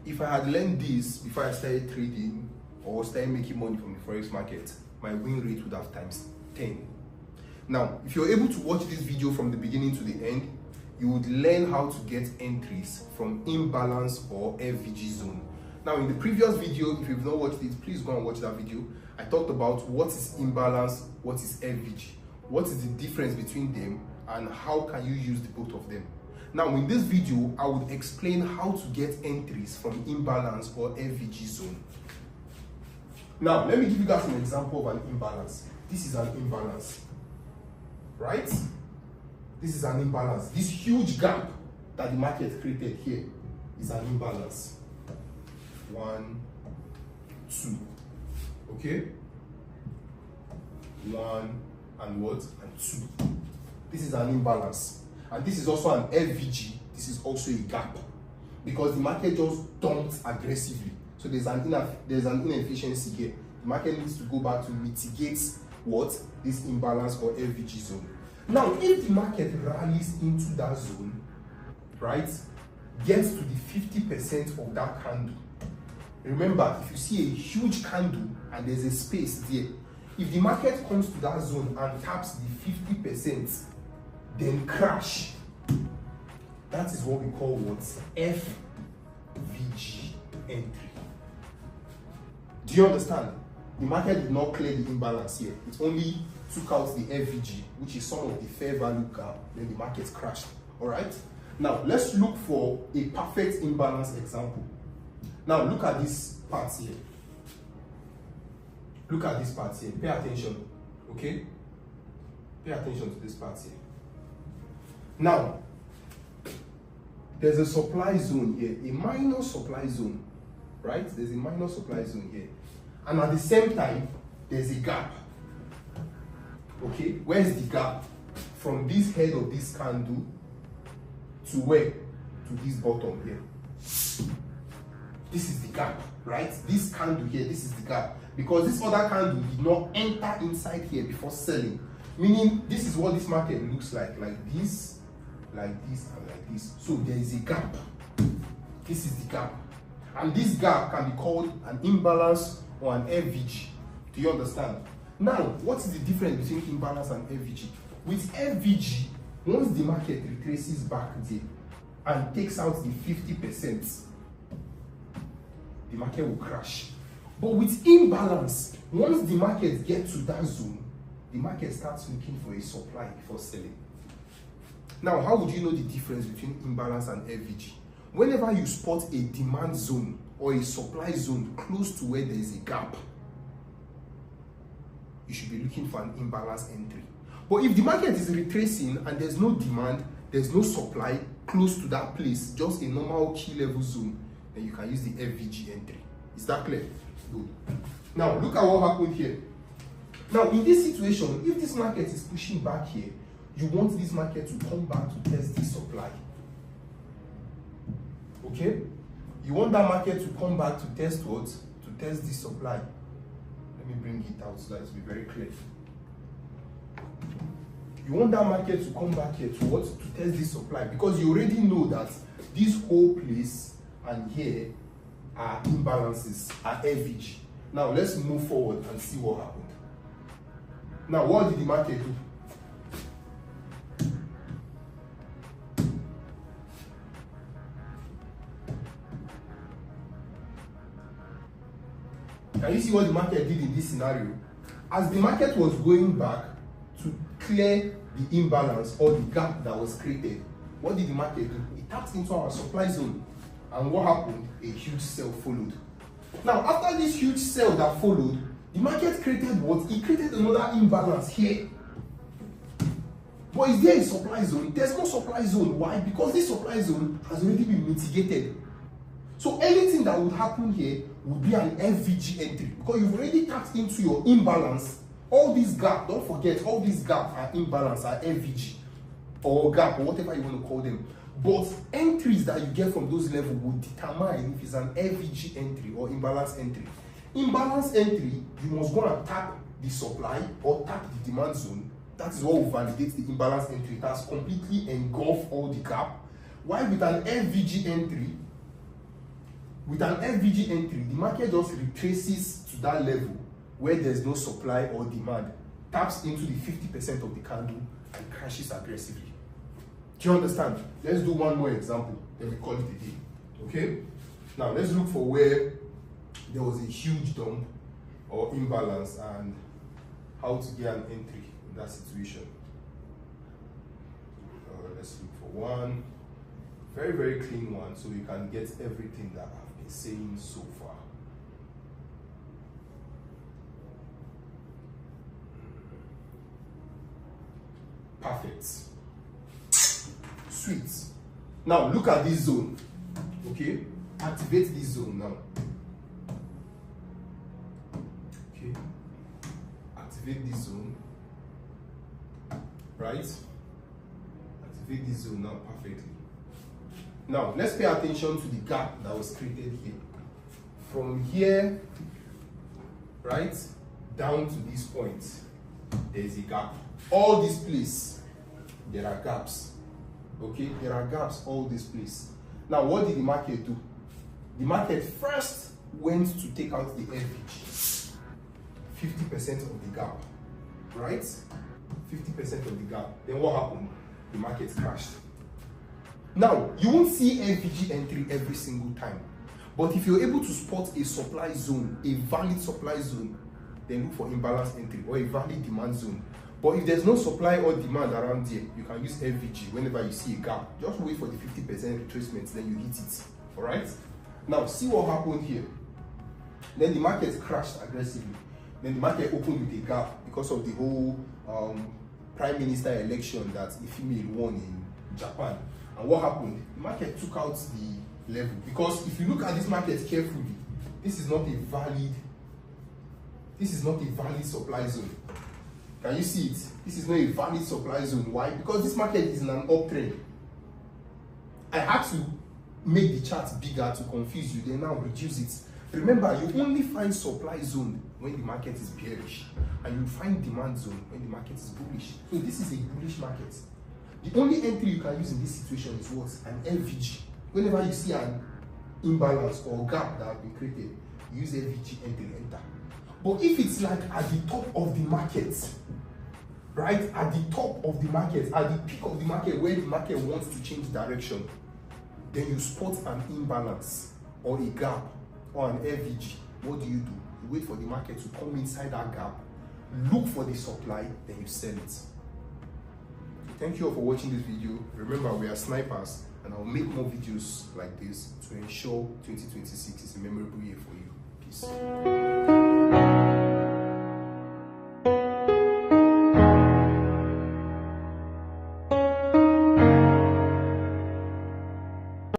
if I had learned this before I started trading or started making money from the forex market, my win rate would have times 10. Now, if you're able to watch this video from the beginning to the end, you would learn how to get entries from imbalance or FVG zone. Now, in the previous video, if you've not watched it, please go and watch that video. I talked about what is imbalance, what is FVG, what is the difference between them, and how can you use the both of them. Now, in this video, I would explain how to get entries from imbalance or FVG zone. Now, let me give you guys an example of an imbalance. This is an imbalance, right? This is an imbalance. This huge gap that the market created here is an imbalance. 1, 2. Okay? 1 and what? And 2. This is an imbalance. And this is also an FVG. This is also a gap. Because the market just dumped aggressively. So there's an inefficiency here. The market needs to go back to mitigate what? This imbalance or FVG zone. Now, if the market rallies into that zone, right, gets to the 50% of that candle. Remember, if you see a huge candle and there's a space there, if the market comes to that zone and taps the 50%, then crash. That is what we call what? FVG entry. Do you understand? The market did not clear the imbalance here. It only took out the FVG, which is some of the fair value gap, then the market crashed. All right? Now, let's look for a perfect imbalance example. Now, look at this part here. Look at this part here. Pay attention, okay? Pay attention to this part here. Now, there's a supply zone here, a minor supply zone, right? There's a minor supply zone here. And at the same time, there's a gap. Okay, where's the gap? From this head of this candle to where? To this bottom here. This is the gap, right? This candle here, this is the gap. Because this other candle did not enter inside here before selling. Meaning, this is what this market looks like this, and like this. So there is a gap. This is the gap. And this gap can be called an imbalance or an FVG. Do you understand? Now, what is the difference between imbalance and FVG? With FVG, once the market retraces back there and takes out the 50%, the market will crash. But with imbalance, once the market gets to that zone, the market starts looking for a supply before selling. Now, how would you know the difference between imbalance and FVG? Whenever you spot a demand zone or a supply zone close to where there is a gap, you should be looking for an imbalance entry. But if the market is retracing and there's no demand, there's no supply close to that place, just a normal key level zone, then you can use the FVG entry. Is that clear? Good. Now, look at what happened here. Now, in this situation, if this market is pushing back here, you want this market to come back to test this supply. Okay? You want that market to come back to test what? To test this supply. Let me bring it out so that it will be very clear. You want that market to come back here to what? To test this supply. Because you already know that this whole place and here are imbalances, are FVG. Now let's move forward and see what happened. Now, what did the market do? Can you see what the market did in this scenario? As the market was going back to clear the imbalance or the gap that was created, what did the market do? It tapped into our supply zone. And what happened? A huge sell followed. Now, after this huge sell that followed, the market created what? It created another imbalance here. But is there a supply zone? There's no supply zone. Why? Because this supply zone has already been mitigated. So anything that would happen here would be an FVG entry because you've already tapped into your imbalance. All these gaps, don't forget, all these gaps are imbalance, are FVG or gap or whatever you want to call them. But entries that you get from those levels will determine if it's an FVG entry or imbalance entry. Imbalance entry, you must go and tap the supply or tap the demand zone. That is what will validate the imbalance entry. It has completely engulfed all the gap. While with an FVG entry, with an FVG entry, the market just retraces to that level where there's no supply or demand, taps into the 50% of the candle and crashes aggressively. Do you understand? Let's do one more example, then we call it a day. Okay? Now let's look for where there was a huge dump or imbalance and how to get an entry in that situation. Let's look for one very, very clean one so we can get everything that I've been saying so far. Perfect. Sweet. Now look at this zone. Okay? Activate this zone now. Okay? Activate this zone. Right? Activate this zone now perfectly. Now let's pay attention to the gap that was created here. From here, right, down to this point, there is a gap. All this place, there are gaps. Okay, there are gaps all this place. Now what did the market do? The market first went to take out the FVG, 50% of the gap, right? 50% of the gap. Then what happened? The market crashed. Now, you won't see FVG entry every single time. But if you're able to spot a supply zone, a valid supply zone, then look for imbalance entry or a valid demand zone. But if there's no supply or demand around here, you can use FVG whenever you see a gap. Just wait for the 50% retracement, then you hit it. Alright? Now, see what happened here. Then the market crashed aggressively. Then the market opened with a gap because of the whole prime minister election that a female won in Japan. And what happened? The market took out the level. Because if you look at this market carefully, this is not a valid supply zone. Can you see it? This is not a valid supply zone. Why? Because this market is in an uptrend. I had to make the chart bigger to confuse you, then now reduce it. Remember, you only find supply zone when the market is bearish, and you find demand zone when the market is bullish. So this is a bullish market. The only entry you can use in this situation is what? An FVG. Whenever you see an imbalance or gap that has been created, use FVG entry, enter. But if it's like at the top of the market, right? At the top of the market, at the peak of the market, where the market wants to change direction, then you spot an imbalance or a gap or an FVG. What do? You wait for the market to come inside that gap, look for the supply, then you sell it. Thank you all for watching this video. Remember, we are snipers, and I'll make more videos like this to ensure 2026 is a memorable year for you. Peace.